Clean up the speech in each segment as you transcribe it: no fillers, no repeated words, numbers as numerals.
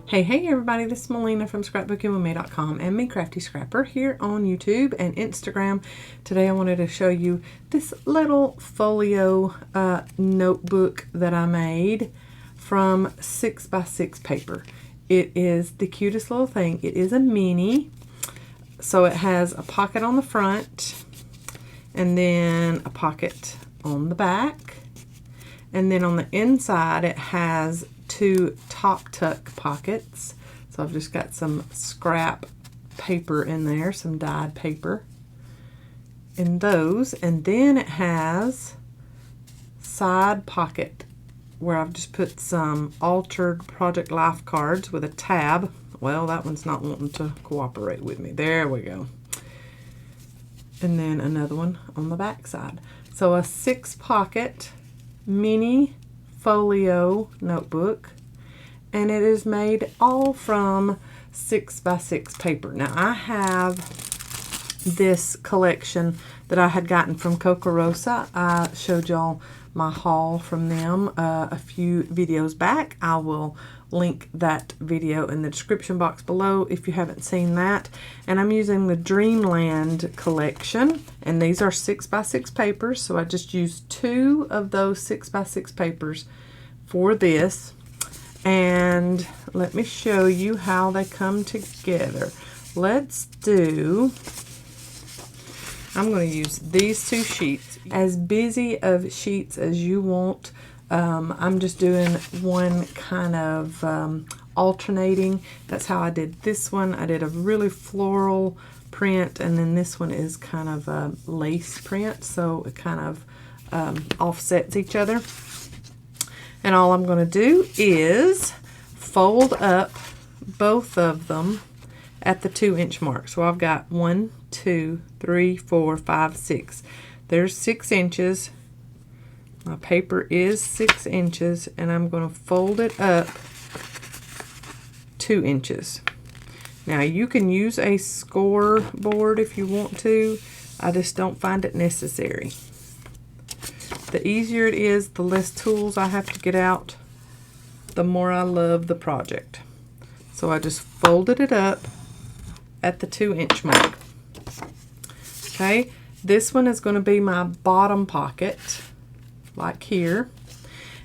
Hey everybody, this is Melina from ScrapbookingWithMe.com and Me Crafty Scrapper here on YouTube and Instagram. Today I wanted to show you this little folio notebook that I made from 6x6 paper. It is the cutest little thing. It is a mini, so it has a pocket on the front and then a pocket on the back, and then on the inside it has two top tuck pockets. So I've just got some scrap paper in there, some dyed paper in those, and then it has side pocket where I've just put some altered Project Life cards with a tab. Well, that one's not wanting to cooperate with me. There we go. And then another one on the back side. So a 6-pocket mini folio notebook, and it is made all from 6x6 paper. Now I have this collection that I had gotten from Coco Rosa. I showed y'all my haul from them a few videos back. I will link that video in the description box below if you haven't seen that. And I'm using the Dreamland collection, and these are 6x6 papers, so I just used 2 of those 6x6 papers for this. And let me show you how they come together. I'm going to use these 2 sheets. As busy of sheets as you want. I'm just doing one kind of alternating. That's how I did this one. I did a really floral print, and then this one is kind of a lace print, so it kind of offsets each other. And all I'm going to do is fold up both of them at the 2-inch mark. So I've got 1, 2, 3, 4, 5, 6. There's 6 inches. My paper is 6 inches, and I'm going to fold it up 2 inches. Now you can use a score board if you want to. I just don't find it necessary. The easier it is, the less tools I have to get out, the more I love the project. So I just folded it up at the 2-inch mark. Okay, this one is going to be my bottom pocket, like here,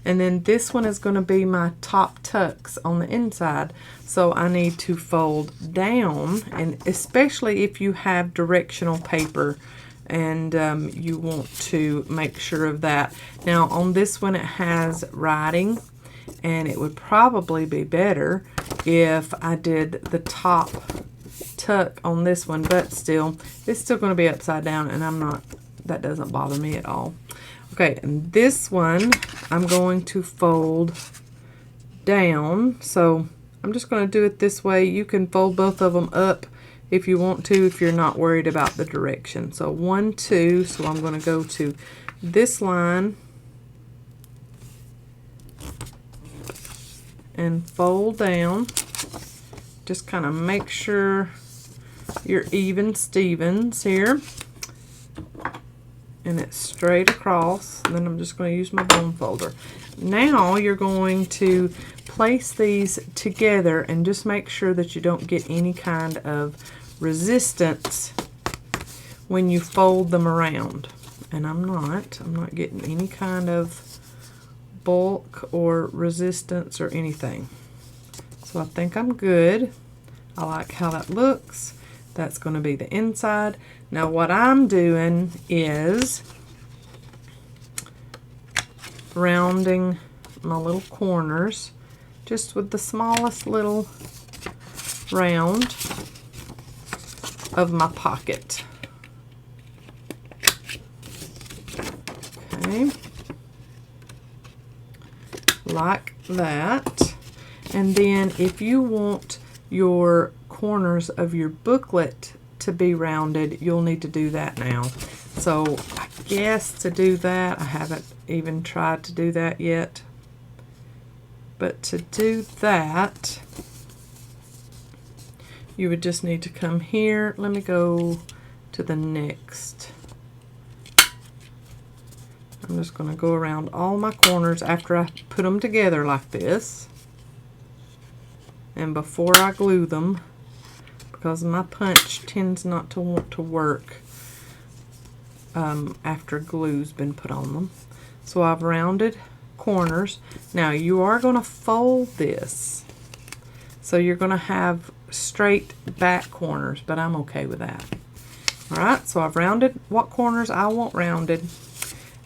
and then this one is going to be my top tucks on the inside. So I need to fold down, and especially if you have directional paper and you want to make sure of that. Now on this one it has writing, and it would probably be better if I did the top tuck on this one, but still it's still going to be upside down, and that doesn't bother me at all. Okay, and this one I'm going to fold down, so I'm just going to do it this way. You can fold both of them up if you want to, if you're not worried about the direction. So 1, 2, so I'm going to go to this line and fold down. Just kind of make sure you're even Stevens here, and it's straight across. And then I'm just going to use my bone folder. Now you're going to place these together and just make sure that you don't get any kind of resistance when you fold them around. And I'm not getting any kind of bulk or resistance or anything. So I think I'm good. I like how that looks. That's going to be the inside. Now what I'm doing is rounding my little corners just with the smallest little round of my pocket. Okay, like that. And then if you want your corners of your booklet to be rounded, you'll need to do that now. So I guess to do that, I haven't even tried to do that yet, but to do that you would just need to come here. Let me go to the next. I'm just going to go around all my corners after I put them together like this. And before I glue them, because my punch tends not to want to work after glue's been put on them. So I've rounded corners. Now you are going to fold this. So you're going to have straight back corners, but I'm okay with that. Alright, so I've rounded what corners I want rounded.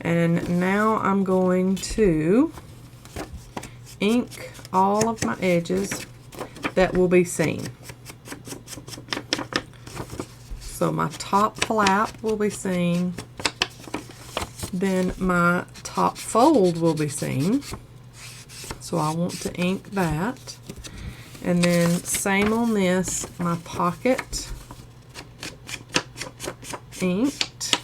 And now I'm going to ink all of my edges that will be seen. So my top flap will be seen. Then my top fold will be seen. So I want to ink that. And then same on this, my pocket inked.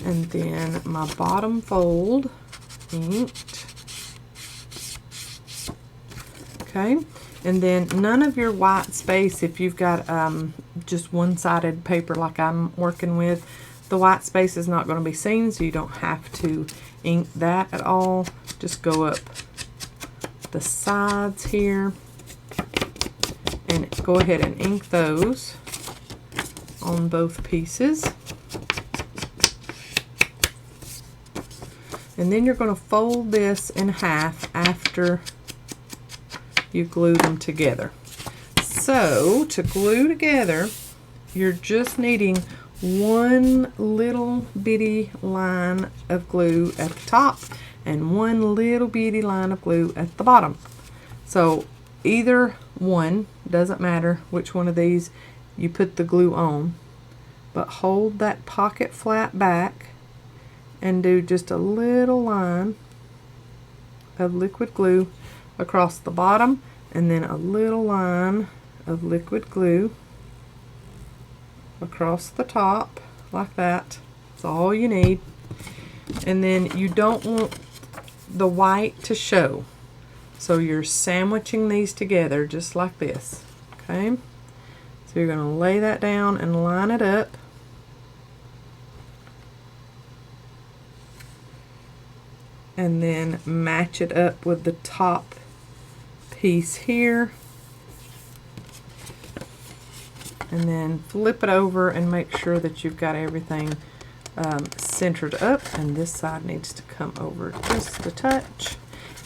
And then my bottom fold inked. Okay, and then none of your white space, if you've got just one-sided paper like I'm working with, the white space is not going to be seen, so you don't have to ink that at all. Just go up the sides here and go ahead and ink those on both pieces. And then you're going to fold this in half after you glue them together. So to glue together, you're just needing one little bitty line of glue at the top and one little bitty line of glue at the bottom. So either one, doesn't matter which one of these you put the glue on, but hold that pocket flap back and do just a little line of liquid glue across the bottom, and then a little line of liquid glue across the top like that. That's all you need. And then you don't want the white to show, so you're sandwiching these together just like this. Okay, so you're going to lay that down and line it up. And then match it up with the top piece here. And then flip it over and make sure that you've got everything centered up. And this side needs to come over just a touch.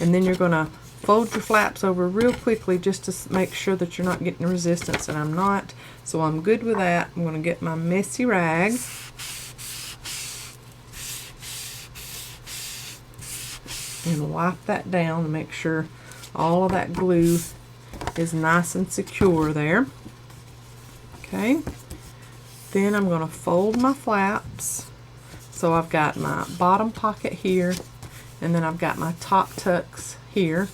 And then you're going to fold your flaps over real quickly just to make sure that you're not getting resistance, and I'm not. So I'm good with that. I'm going to get my messy rag. And wipe that down and make sure all of that glue is nice and secure there. Okay, then I'm going to fold my flaps. So I've got my bottom pocket here, and then I've got my top tucks here.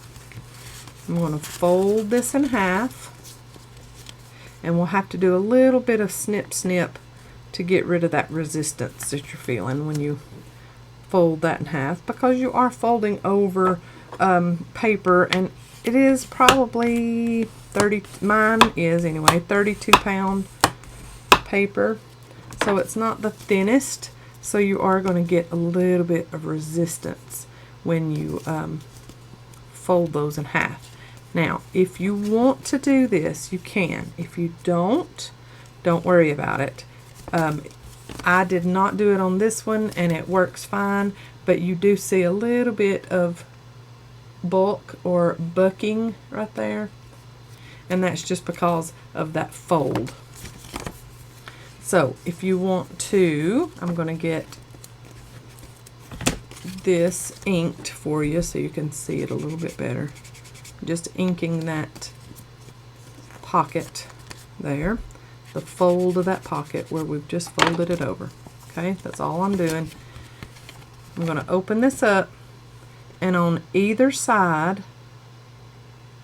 I'm going to fold this in half, and we'll have to do a little bit of snip snip to get rid of that resistance that you're feeling when you fold that in half, because you are folding over paper, and it is probably 30, mine is anyway, 32-pound paper, so it's not the thinnest, so you are going to get a little bit of resistance when you fold those in half. Now if you want to do this, you can. If you don't worry about it. I did not do it on this one, and it works fine, but you do see a little bit of bulk or bucking right there, and that's just because of that fold. So if you want to, I'm going to get this inked for you so you can see it a little bit better. Just inking that pocket there, the fold of that pocket where we've just folded it over. Okay, that's all I'm doing. I'm going to open this up, and on either side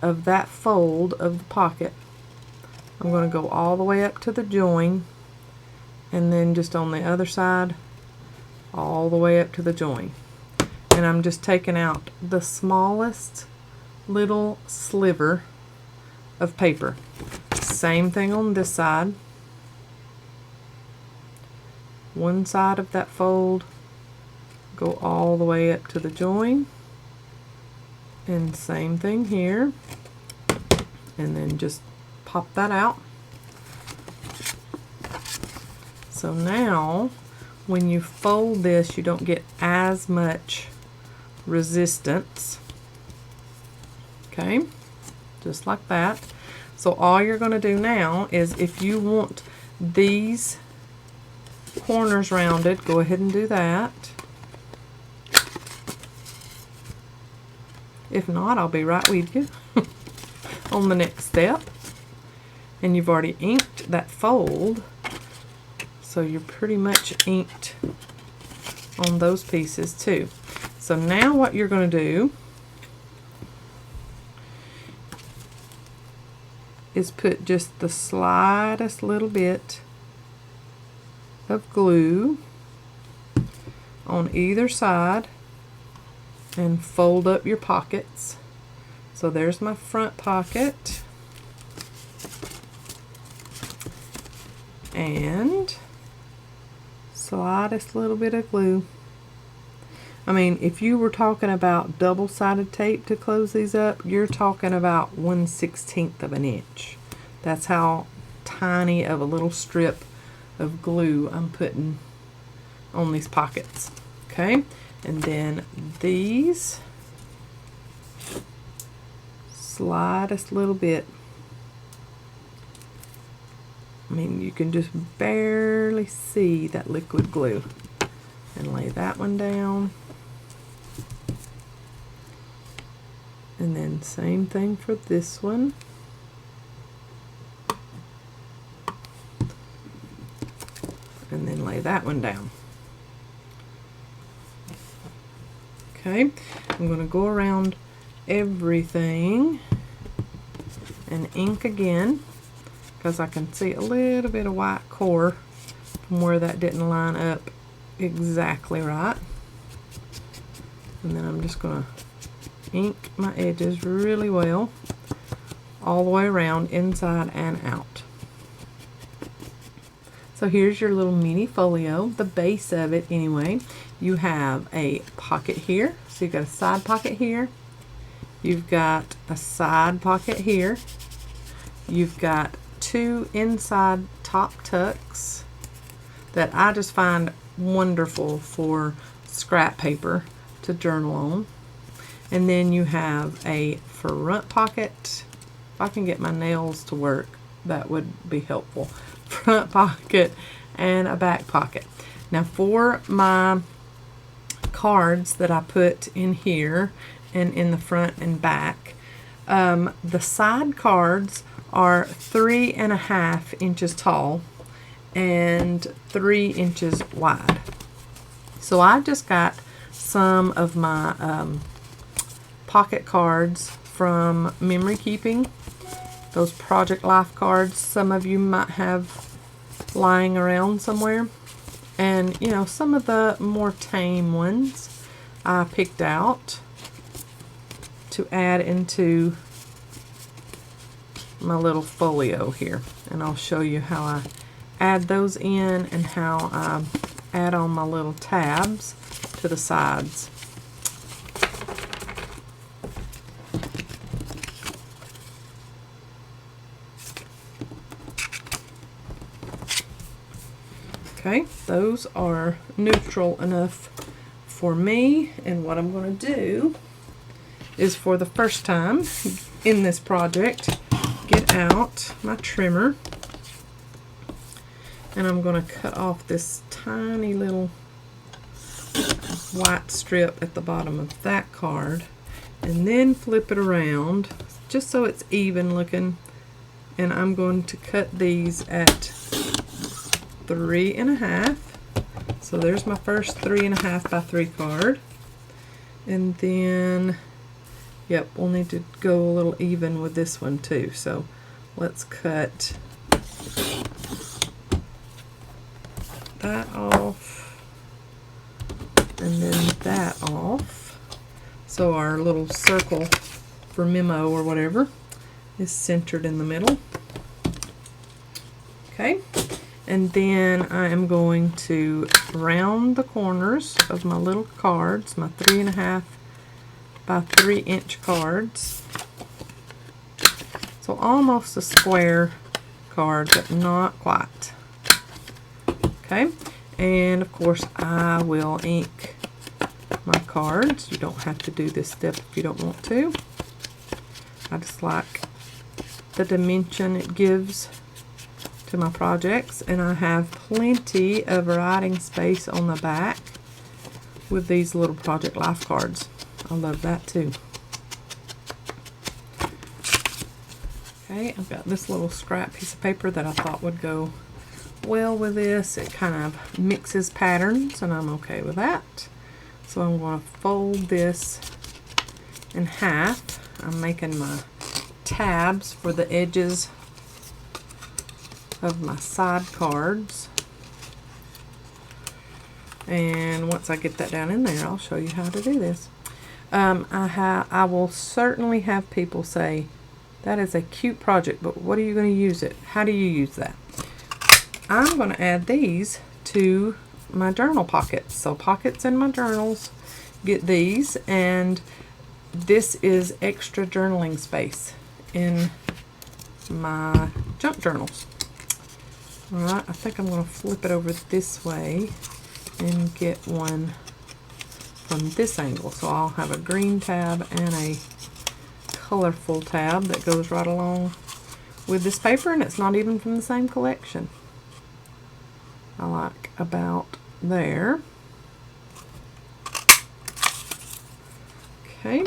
of that fold of the pocket, I'm going to go all the way up to the join, and then just on the other side all the way up to the join. And I'm just taking out the smallest little sliver of paper. Same thing on this side. One side of that fold, go all the way up to the join, and same thing here, and then just pop that out. So now when you fold this, you don't get as much resistance. Okay, just like that. So all you're going to do now is, if you want these corners rounded, go ahead and do that. If not, I'll be right with you on the next step. And you've already inked that fold, so you're pretty much inked on those pieces too. So now what you're going to do is put just the slightest little bit of glue on either side and fold up your pockets. So there's my front pocket, and slightest little bit of glue. I mean, if you were talking about double-sided tape to close these up, you're talking about 1/16 of an inch. That's how tiny of a little strip of glue I'm putting on these pockets. Okay, and then these, slightest little bit. I mean, you can just barely see that liquid glue. And lay that one down. And then same thing for this one. And then lay that one down. Okay, I'm going to go around everything and ink again, because I can see a little bit of white core from where that didn't line up exactly right. And then I'm just going to ink my edges really well all the way around, inside and out. So here's your little mini folio, the base of it anyway. You have a pocket here, so you've got a side pocket here, you've got a side pocket here, you've got two inside top tucks that I just find wonderful for scrap paper to journal on. And then you have a front pocket. If I can get my nails to work, that would be helpful. Front pocket and a back pocket. Now for my cards that I put in here and in the front and back, the side cards are 3.5 inches tall and 3 inches wide. So I just got some of my pocket cards from Memory Keeping, those Project Life cards some of you might have lying around somewhere. And you know, some of the more tame ones I picked out to add into my little folio here, and I'll show you how I add those in and how I add on my little tabs to the sides. Okay, those are neutral enough for me, and what I'm going to do is, for the first time in this project, get out my trimmer, and I'm going to cut off this tiny little white strip at the bottom of that card, and then flip it around just so it's even looking, and I'm going to cut these at 3.5. So there's my first 3.5 by 3 card, and then yep, we'll need to go a little even with this one too. So let's cut that off and then that off. So our little circle for memo or whatever is centered in the middle. Okay, And then I am going to round the corners of my little cards, my 3.5 by 3 inch cards. So almost a square card, but not quite. Okay, and of course I will ink my cards. You don't have to do this step if you don't want to. I just like the dimension it gives to my projects, and I have plenty of writing space on the back with these little project life cards. I love that too. Okay, I've got this little scrap piece of paper that I thought would go well with this. It kind of mixes patterns, and I'm okay with that. So I'm going to fold this in half. I'm making my tabs for the edges of my side cards, and once I get that down in there, I'll show you how to do this. I will certainly have people say, that is a cute project, but what are you going to use it? How do you use that? I'm going to add these to my journal pockets. So pockets in my journals get these, and this is extra journaling space in my junk journals. Alright, I think I'm going to flip it over this way and get one from this angle. So I'll have a green tab and a colorful tab that goes right along with this paper, and it's not even from the same collection. I like about there. Okay.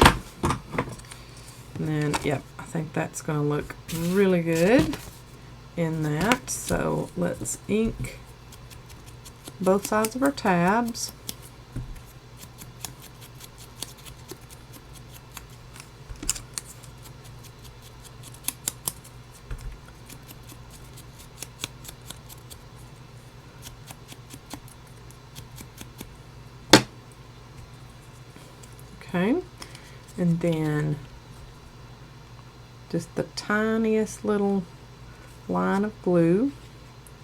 And then, yep, I think that's going to look really good in that. So let's ink both sides of our tabs. Okay, and then just the tiniest little line of glue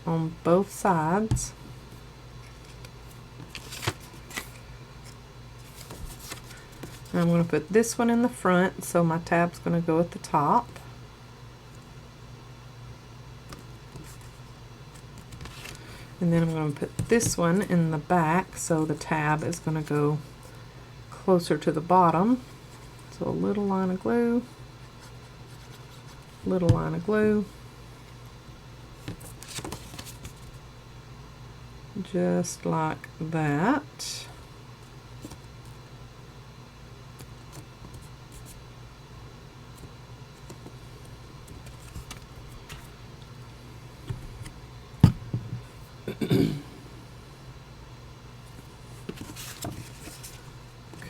on both sides. And I'm going to put this one in the front, so my tab's going to go at the top. And then I'm going to put this one in the back, so the tab is going to go closer to the bottom. So a little line of glue, little line of glue, just like that.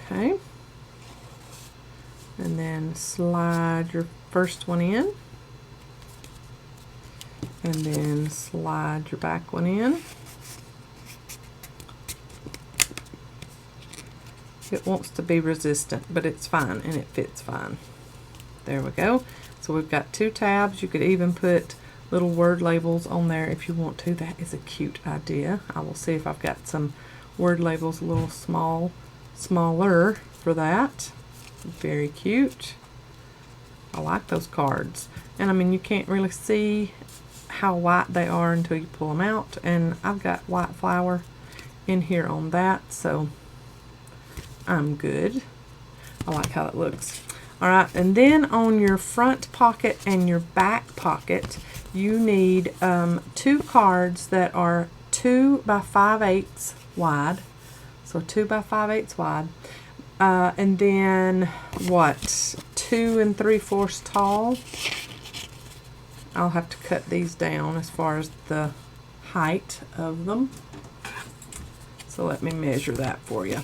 Okay, and then slide your first one in, and then slide your back one in. It wants to be resistant, but it's fine, and it fits fine. There we go. So we've got 2 tabs. You could even put little word labels on there if you want to. That is a cute idea. I will see if I've got some word labels a little smaller for that. Very cute. I like those cards. And I mean, you can't really see how white they are until you pull them out, and I've got white flour in here on that, so I'm good. I like how it looks. Alright, and then on your front pocket and your back pocket, you need 2 cards that are 2 by 5/8 wide. So 2 by 5/8 wide. And then, what, 2 3/4 tall. I'll have to cut these down as far as the height of them. So let me measure that for you.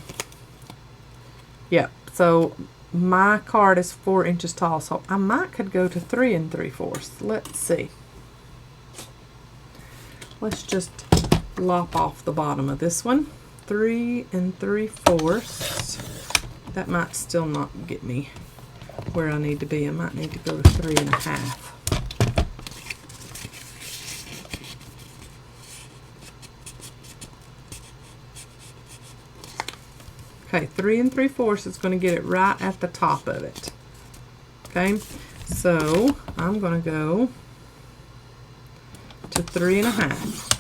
Yep, so my card is 4 inches tall, so I might could go to 3 3/4. Let's see. Let's just lop off the bottom of this one. 3 3/4. That might still not get me where I need to be. I might need to go to 3 1/2. Okay, 3 3/4 is going to get it right at the top of it. Okay, so I'm going to go to 3 1/2.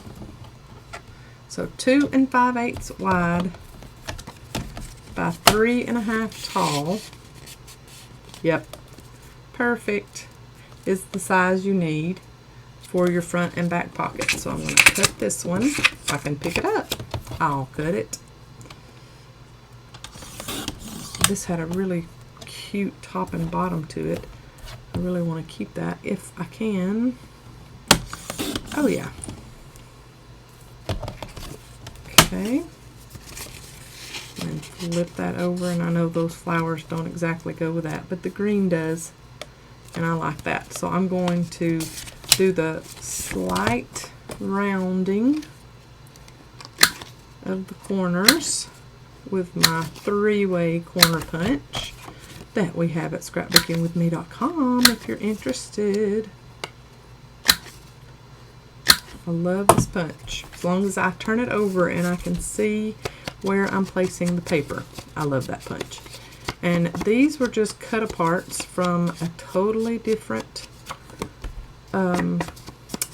So 2 5/8 wide by 3 1/2 tall. Yep, perfect is the size you need for your front and back pocket. So I'm going to cut this one. If I can pick it up, I'll cut it. This had a really cute top and bottom to it. I really want to keep that if I can. Oh yeah. Okay. And flip that over, and I know those flowers don't exactly go with that, but the green does, and I like that. So I'm going to do the slight rounding of the corners with my 3-way corner punch that we have at scrapbookingwithme.com if you're interested. I love this punch. As long as I turn it over and I can see where I'm placing the paper. I love that punch. And these were just cut aparts from a totally different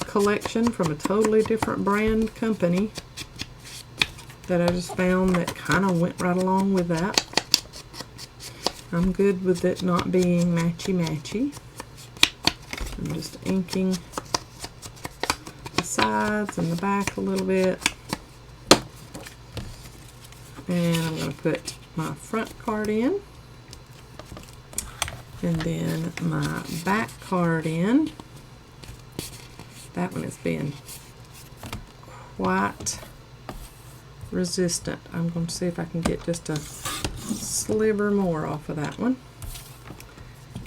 collection, from a totally different brand company that I just found that kind of went right along with that. I'm good with it not being matchy-matchy. I'm just inking the sides and the back a little bit. And I'm going to put my front card in. And then my back card in. That one is being quite resistant. I'm going to see if I can get just a sliver more off of that one.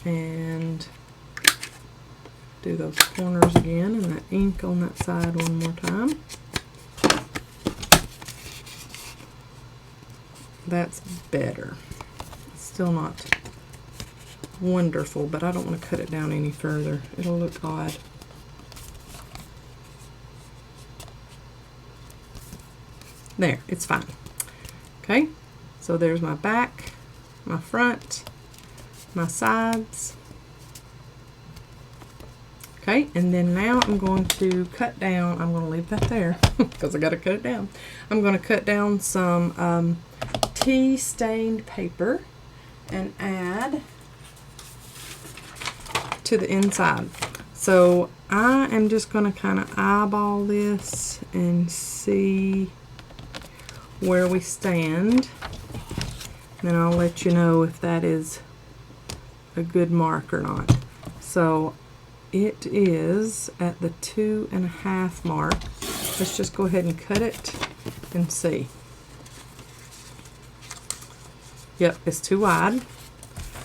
And do those corners again, and that ink on that side one more time. That's better. It's still not wonderful, but I don't want to cut it down any further. It'll look odd. There, it's fine. Okay, so there's my back, my front, my sides. Okay, and then now I'm going to cut down, I'm going to leave that there because I got to cut it down. I'm going to cut down some tea stained paper and add to the inside. So I am just going to kind of eyeball this and see where we stand. Then I'll let you know if that is a good mark or not. So it is at the 2 1/2 mark. Let's just go ahead and cut it and see. Yep, it's too wide.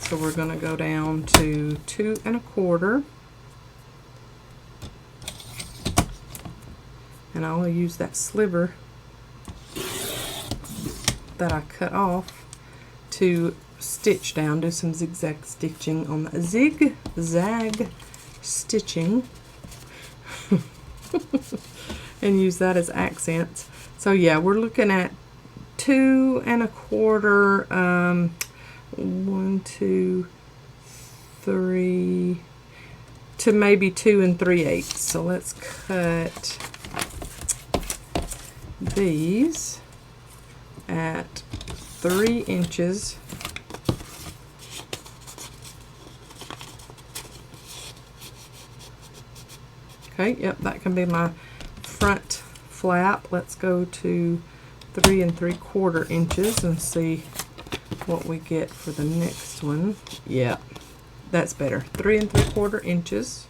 So we're going to go down to 2 1/4. And I'll use that sliver that I cut off to stitch down, do some zigzag stitching on the zigzag stitching and use that as accents. So yeah, we're looking at 2 1/4, 1, 2, 3 to maybe 2 3/8. So let's cut these at 3 inches. Okay, yep, that can be my front flap. Let's go to 3 3/4 inches and see what we get for the next one. Yeah, that's better. 3 3/4 inches.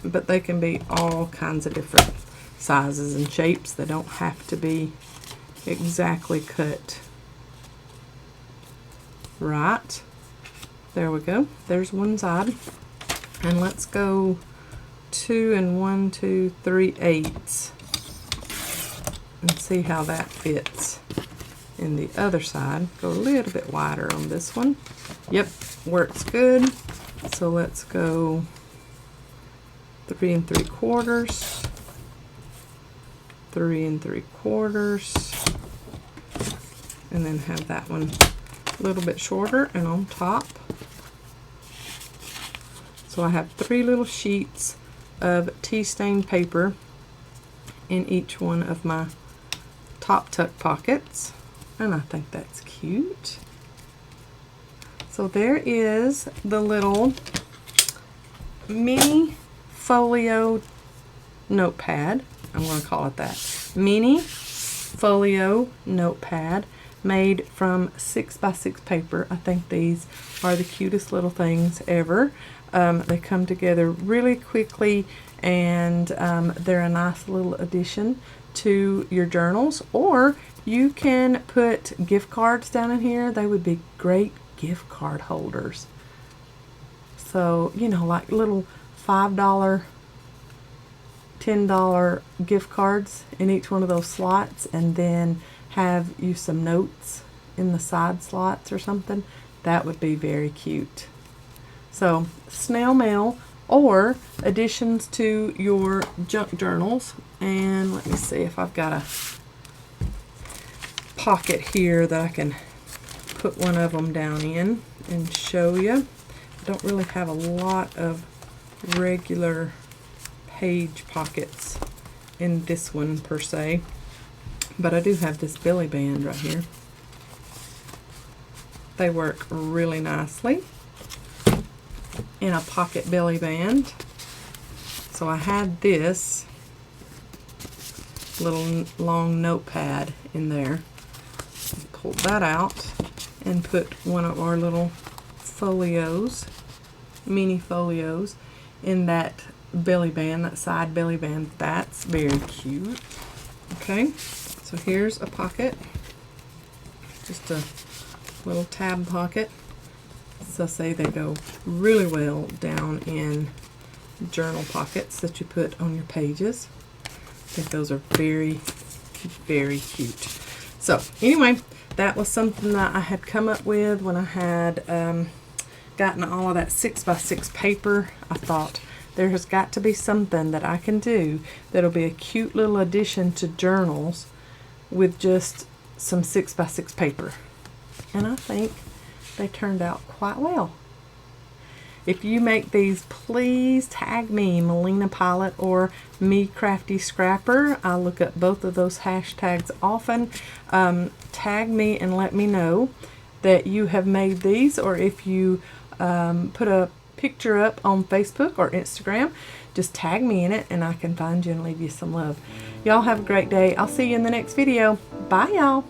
But they can be all kinds of different sizes and shapes. They don't have to be exactly cut right. There we go. There's one side. And let's go 2 1 2 3/8 and see how that fits in the other side. Go a little bit wider on this one. Yep, works good. So let's go 3 3/4. 3 3/4, and then have that one a little bit shorter and on top. So I have 3 little sheets of tea stain paper in each one of my top tuck pockets, and I think that's cute. So there is the little mini folio notepad. I'm going to call it that. Mini folio notepad made from 6x6 paper. I think these are the cutest little things ever. They come together really quickly, and they're a nice little addition to your journals. Or you can put gift cards down in here. They would be great gift card holders. So, you know, like little $5, $10 gift cards in each one of those slots, and then have you some notes in the side slots or something. That would be very cute. So snail mail or additions to your junk journals. And let me see if I've got a pocket here that I can put one of them down in and show you. I don't really have a lot of regular page pockets in this one per se, but I do have this belly band right here. They work really nicely in a pocket belly band. So I had this little long notepad in there. Pulled that out and put one of our little folios, mini folios, in that belly band, that side belly band. That's very cute. Okay, so here's a pocket, just a little tab pocket. So say they go really well down in journal pockets that you put on your pages. I think those are very, very cute. So anyway, that was something that I had come up with when I had gotten all of that 6x6 paper. I thought there has got to be something that I can do that'll be a cute little addition to journals with just some 6x6 paper. And I think they turned out quite well. If you make these, please tag me, Melina Pylant or Me Crafty Scrapper. I look up both of those hashtags often. Tag me and let me know that you have made these, or if you put a picture up on Facebook or Instagram, just tag me in it and I can find you and leave you some love. Y'all have a great day. I'll see you in the next video. Bye, y'all.